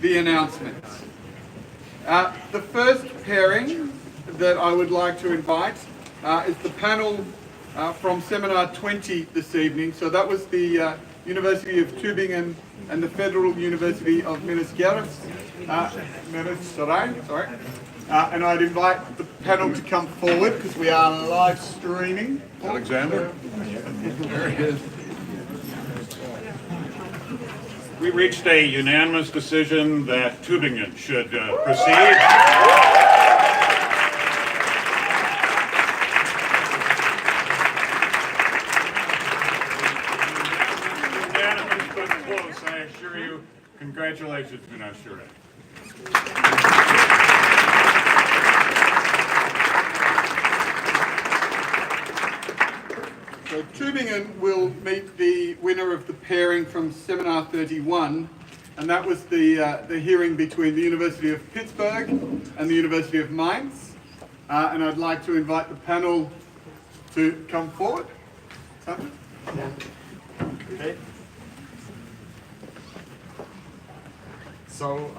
the announcements. The first pairing that I would like to invite is the panel from Seminar 20 this evening. So that was the University of Tübingen and the Federal University of Minas Gerais. And I'd invite the panel to come forward because we are live streaming. Alexander? Very good. We reached a unanimous decision that Tübingen should proceed. Unanimous but close, I assure you. Congratulations, Minas Gerais. So Tübingen will meet the winner of the pairing from Seminar 31, and that was the hearing between the University of Pittsburgh and the University of Mainz. And I'd like to invite the panel to come forward. Sandra? Yeah. Okay. So,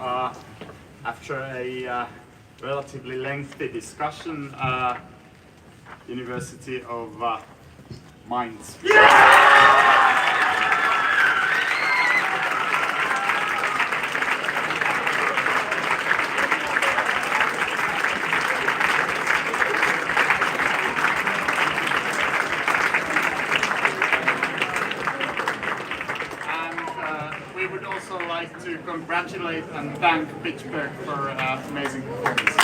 after a relatively lengthy discussion, University of Mainz. We would also like to congratulate and thank Pittsburgh for amazing performance.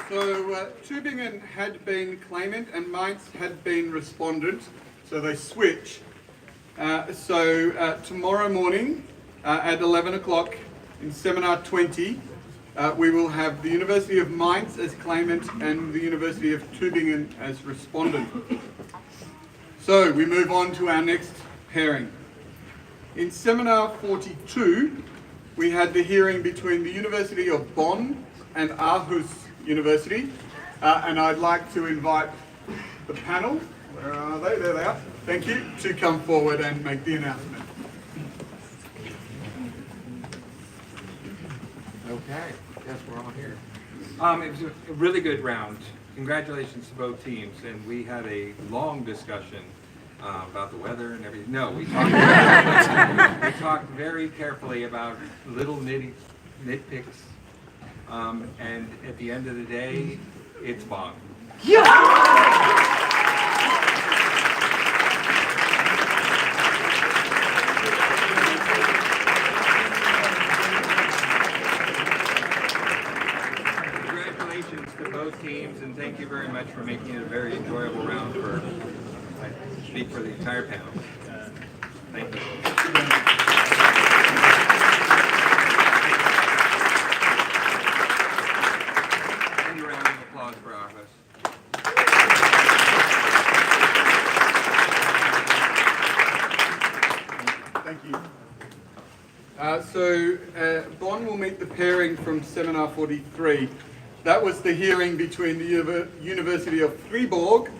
So Tübingen had been claimant and Mainz had been respondent, so they switch. Tomorrow morning at 11 o'clock in Seminar 20, we will have the University of Mainz as claimant and the University of Tübingen as respondent. So we move on to our next pairing. In Seminar 42, we had the hearing between the University of Bonn and Aarhus University, and I'd like to invite the panel, where are they? There they are. Thank you, to come forward and make the announcement. Okay, yes, we're all here. It was a really good round. Congratulations to both teams, and we had a long discussion about the weather and everything. No, we talked very carefully about little nitpicks, and at the end of the day, it's bomb. Teams, and thank you very much for making it a very enjoyable round for, I speak for the entire panel. Thank you. And a round of applause for our host. Thank you. Bonn will meet the pairing from Seminar 43. That was the hearing between the University of Fribourg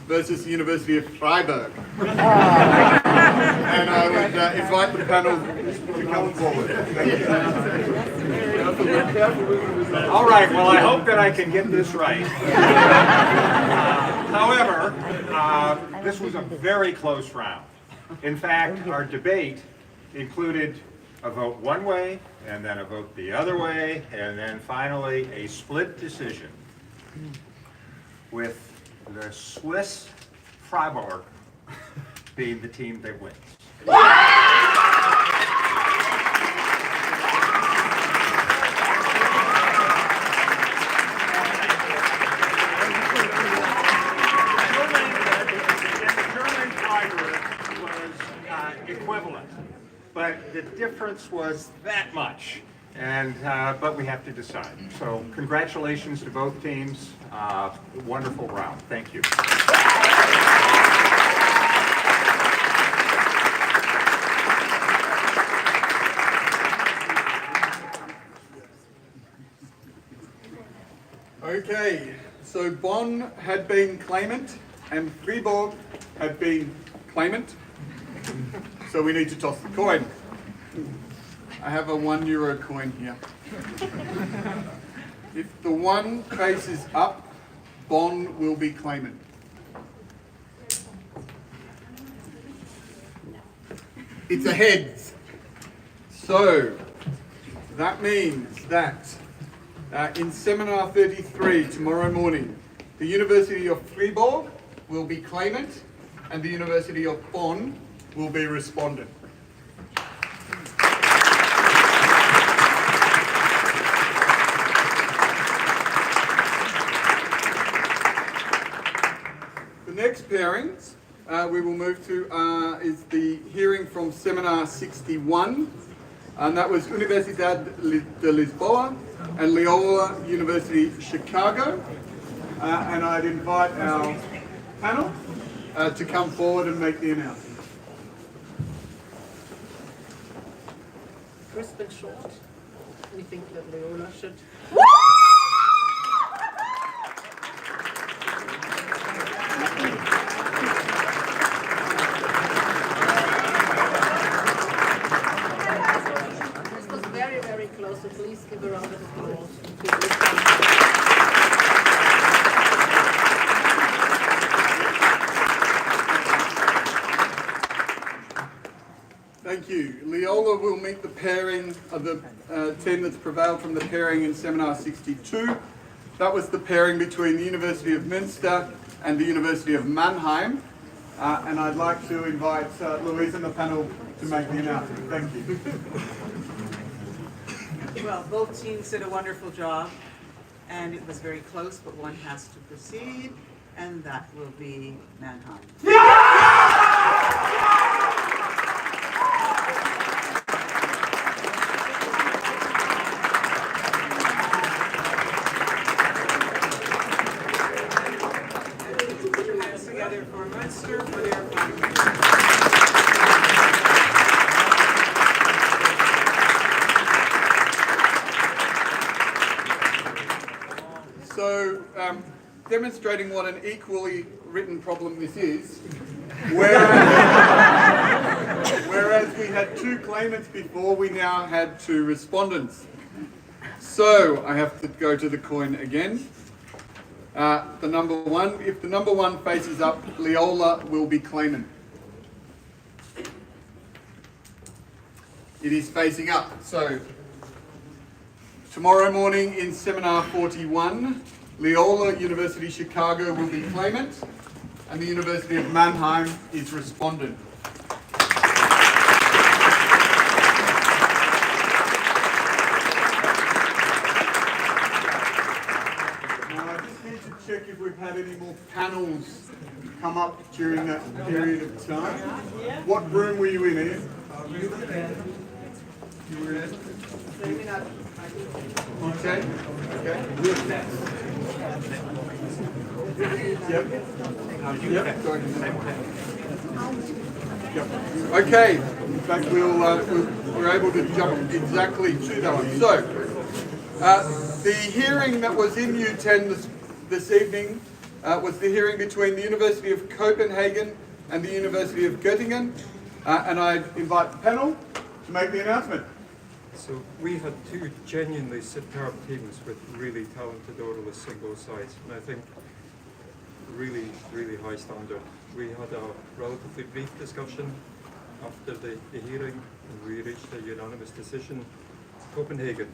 versus the University of Freiburg. And I would invite the panel to come forward. Thank you. All right, well, I hope that I can get this right. However, this was a very close round. In fact, our debate included a vote one way, and then a vote the other way, and then finally a split decision with the Swiss Freiburg being the team that wins. German Freiburg was equivalent. But the difference was that much, and but we have to decide. So congratulations to both teams. Wonderful round. Thank you. Okay, so Bonn had been claimant and Fribourg have been claimant. So we need to toss the coin. I have a €1 coin here. If the one faces up, Bonn will be claimant. It's a heads. So that means that in seminar 33 tomorrow morning, the University of Fribourg will be claimant and the University of Bonn will be respondent. The next pairings we will move to is the hearing from seminar 61, and that was Universidad de Lisboa and Loyola University Chicago. And I'd invite our panel to come forward and make the announcement. Crisp and short. We think that Loyola should. This was very, very close, so please give a round of applause. Thank you. Loyola will meet the pairing of the team that's prevailed from the pairing in seminar 62. That was the pairing between the University of Münster and the University of Mannheim. And I'd like to invite Louise and the panel to make the announcement. Thank you. Well, both teams did a wonderful job, and it was very close, but one has to proceed, and that will be Mannheim. Put your hands together for Münster for their final. So, demonstrating what an equally written problem this is, whereas we had 2 claimants before, we now had 2 respondents. So, I have to go to the coin again. The number 1, if the number 1 faces up, Loyola will be claimant. It is facing up. So, tomorrow morning in seminar 41, Loyola University Chicago will be claimant and the University of Mannheim is respondent. Now I just need to check if we've had any more panels come up during that period of time. What room were you in, Ian? You were in? Okay. Okay. Yep. Yep. Yep. Okay. In fact, we're able to jump exactly to that one. So, the hearing that was in U10 this evening was the hearing between the University of Copenhagen and the University of Göttingen, and I invite the panel to make the announcement. So we had 2 genuinely superb teams with really talented oralists on both sides, and I think really, really high standard. We had a relatively brief discussion after the hearing, and we reached a unanimous decision. Copenhagen.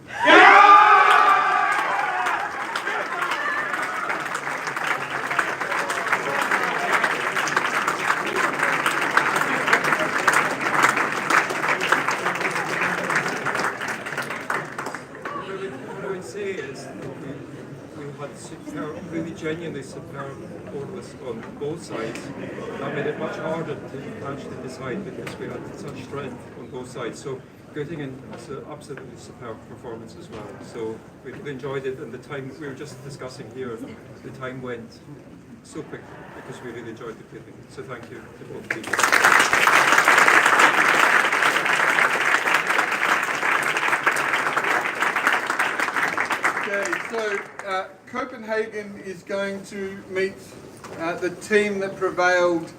Really genuinely superb oralists on both sides. That made it much harder to actually decide because we had such strength on both sides. So Göttingen was an absolutely superb performance as well. So we really enjoyed it, and the time we were just discussing here, the time went so quick because we really enjoyed the clipping. So thank you to both teams. Okay, so Copenhagen is going to meet the team that prevailed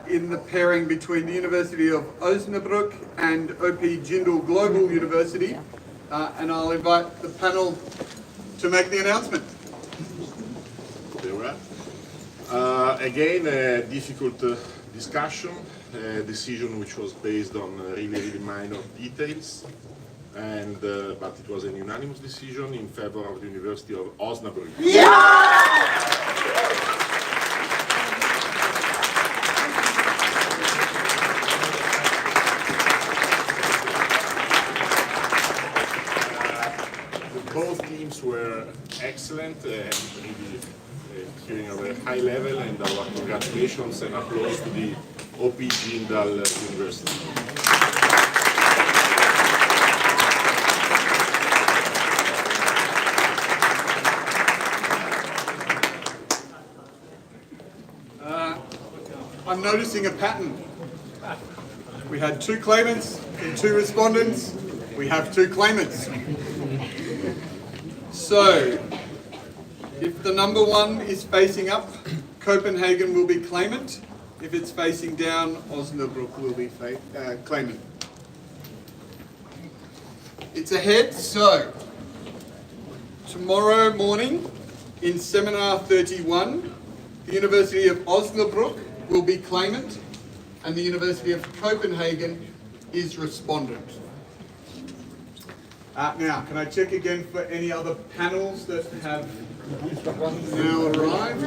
in the pairing between the University of Osnabrück and OP Jindal Global University. And I'll invite the panel to make the announcement. Again, a difficult discussion, a decision which was based on really minor details, and but it was a unanimous decision in favor of the University of Osnabrück. Both teams were excellent, really appearing at a high level, and our congratulations and applause to the OP Jindal University. I'm noticing a pattern. We had 2 claimants and 2 respondents. We have 2 claimants. So, if the number 1 is facing up, Copenhagen will be claimant. If it's facing down, Osnabrück will be claimant. It's ahead, so tomorrow morning in seminar 31, the University of Osnabrück will be claimant and the University of Copenhagen is respondent. Now, can I check again for any other panels that have now arrived?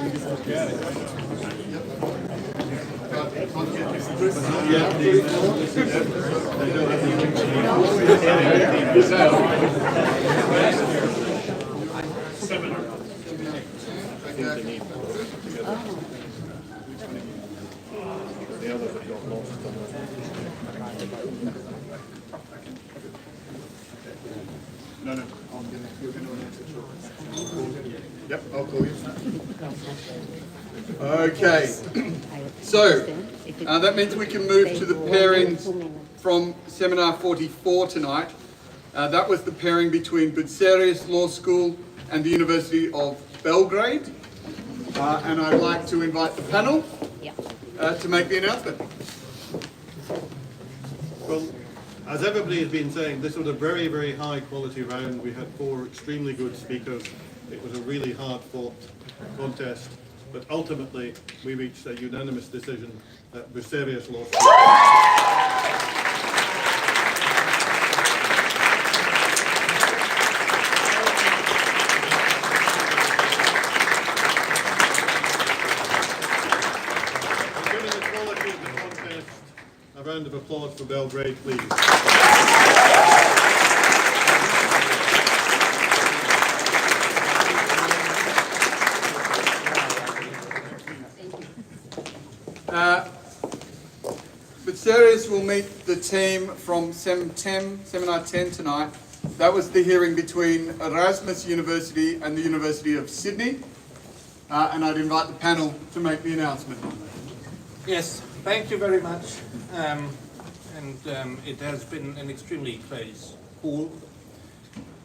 No, you're going to answer. Yep, I'll call you. Okay, so that means we can move to the pairings from seminar 44 tonight. That was the pairing between Bucerius Law School and the University of Belgrade. And I'd like to invite the panel to make the announcement. Well, as everybody has been saying, this was a very high quality round. We had 4 extremely good speakers. It was a really hard fought contest, but ultimately we reached a unanimous decision that Bucerius Law School. Given the quality of the contest, a round of applause for Belgrade, please. Bucerius will meet the team from Seminar 10 tonight. That was the hearing between Erasmus University and the University of Sydney. And I'd invite the panel to make the announcement. Yes, thank you very much. It has been an extremely close call.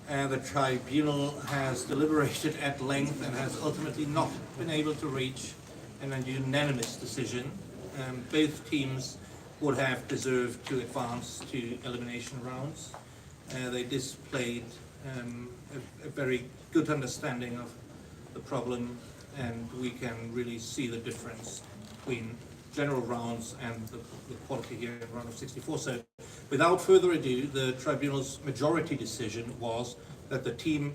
The tribunal has deliberated at length and has ultimately not been able to reach a unanimous decision. Both teams would have deserved to advance to elimination rounds. They displayed a very good understanding of the problem, and we can really see the difference between general rounds and the quality here in round of 64. So without further ado, the tribunal's majority decision was that the team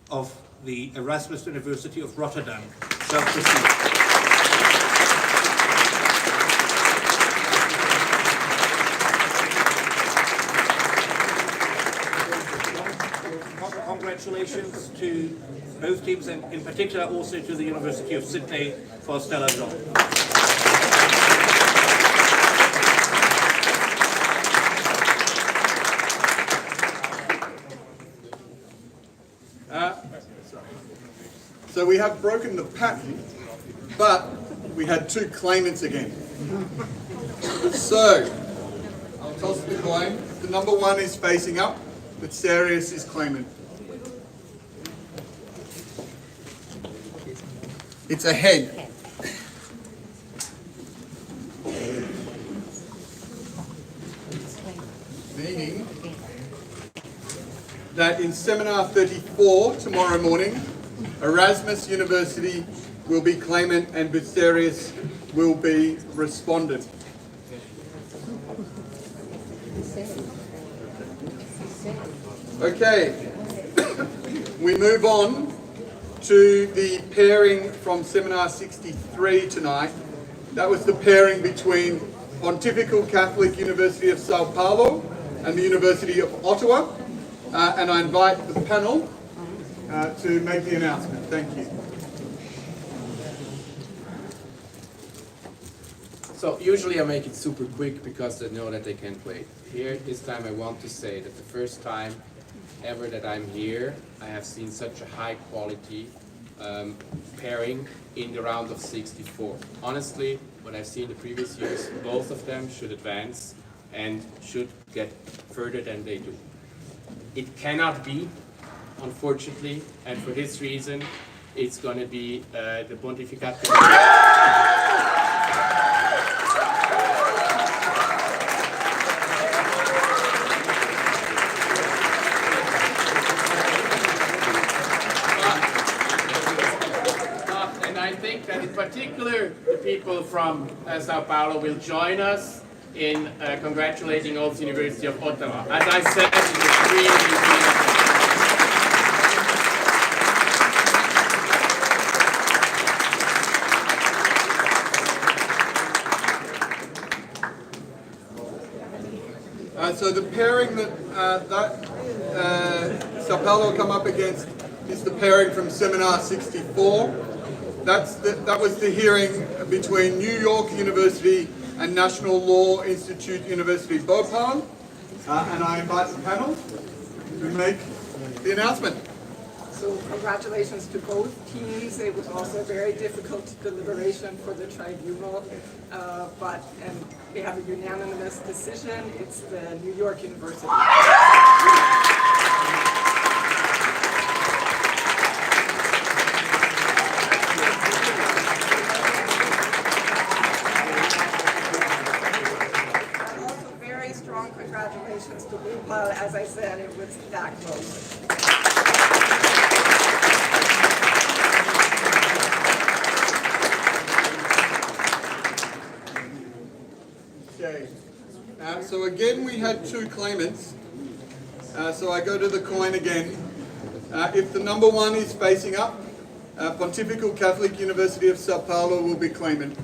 of the Erasmus University of Rotterdam shall proceed. Congratulations to both teams, and in particular also to the University of Sydney for a stellar job. So we have broken the pattern, but we had 2 claimants again. So, I'll toss the coin. The number 1 is facing up, but Bucerius is claimant. It's ahead. that in seminar 34 tomorrow morning, Erasmus University will be claimant and Bucerius will be respondent. Okay, we move on to the pairing from seminar 63 tonight. That was the pairing between Pontifical Catholic University of Sao Paulo and the University of Ottawa. And I invite the panel to make the announcement. Thank you. So usually I make it super quick because I know that they can't wait. Here, this time I want to say that the first time ever that I'm here, I have seen such a high quality pairing in the round of 64. Honestly, what I've seen the previous years, both of them should advance and should get further than they do. It cannot be, unfortunately, and for this reason, it's going to be the Pontificato. And I think that in particular, the people from Sao Paulo will join us in congratulating also the University of Ottawa. As I said, it is really So the pairing that Sao Paulo come up against is the pairing from seminar 64. That was the hearing between New York University and National Law Institute University Bhopal. And I invite the panel to make the announcement. So congratulations to both teams. It was also a very difficult deliberation for the tribunal, but we have a unanimous decision. It's the New York University. Also very strong congratulations to Bhopal. As I said, it was that close. Okay. So again, we had two claimants. So I go to the coin again. If the number one is facing up, Pontifical Catholic University of Sao Paulo will be claimant.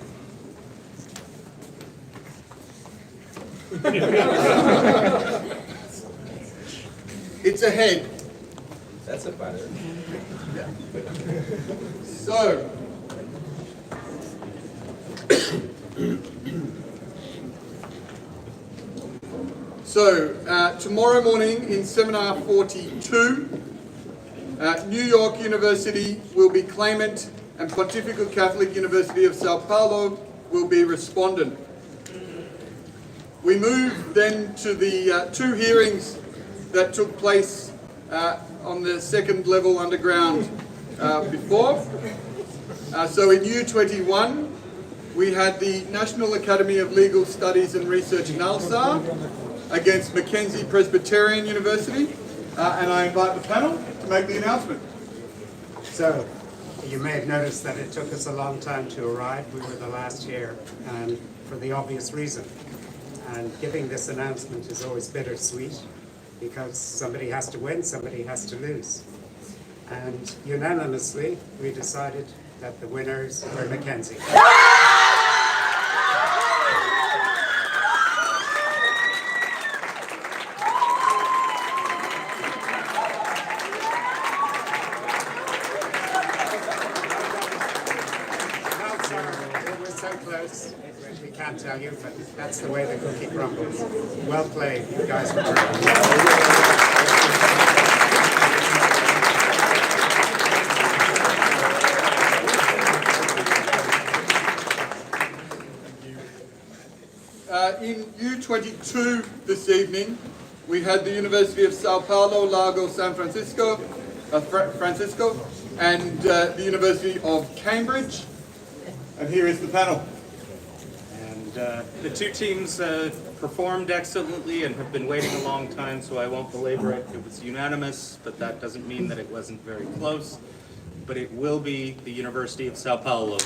It's a head. That's a better. So, tomorrow morning in seminar 42, New York University will be claimant and Pontifical Catholic University of Sao Paulo will be respondent. We move then to the two hearings that took place on the second level underground before. So in U21, we had the National Academy of Legal Studies and Research NALSA against Mackenzie Presbyterian University, and I invite the panel to make the announcement. So, you may have noticed that it took us a long time to arrive. We were the last here, and for the obvious reason. And giving this announcement is always bittersweet, because somebody has to win, somebody has to lose. And unanimously, we decided that the winners were Mackenzie. We can't tell you, but that's the way the cookie crumbles. Well played, you guys were In U22 this evening, we had the University of Sao Paulo, Lago San Francisco, and the University of Cambridge. And here is the panel. And the two teams performed excellently and have been waiting a long time, so I won't belabor it. It was unanimous, but that doesn't mean that it wasn't very close. But it will be the University of Sao Paulo.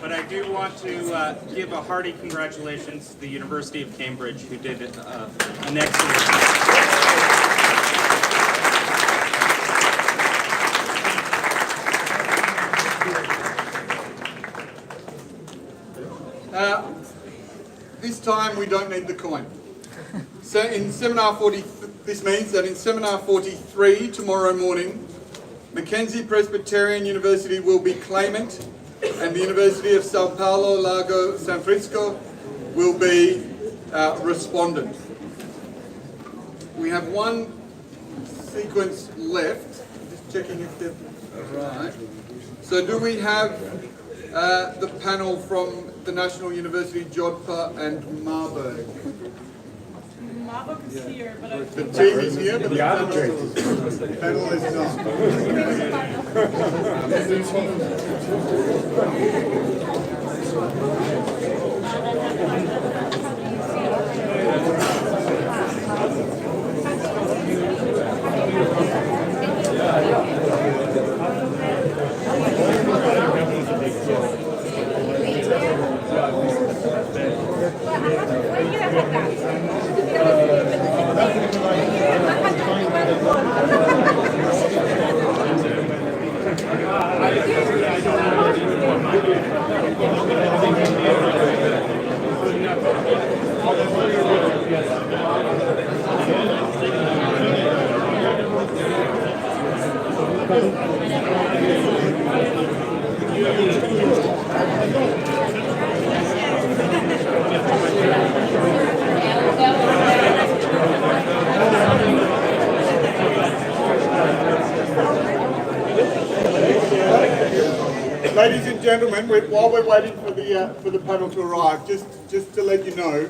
But I do want to give a hearty congratulations to the University of Cambridge, who did an excellent This time we don't need the coin. So in seminar 40, this means that in seminar 43 tomorrow morning, Mackenzie Presbyterian University will be claimant and the University of Sao Paulo Lago San Francisco will be respondent. We have one sequence left. Just checking if they're right. So do we have the panel from the National University, Jodhpur and Marburg? Marburg is here, but I The team is here, but the panel is Ladies and gentlemen, while we're waiting for the panel to arrive, just to let you know,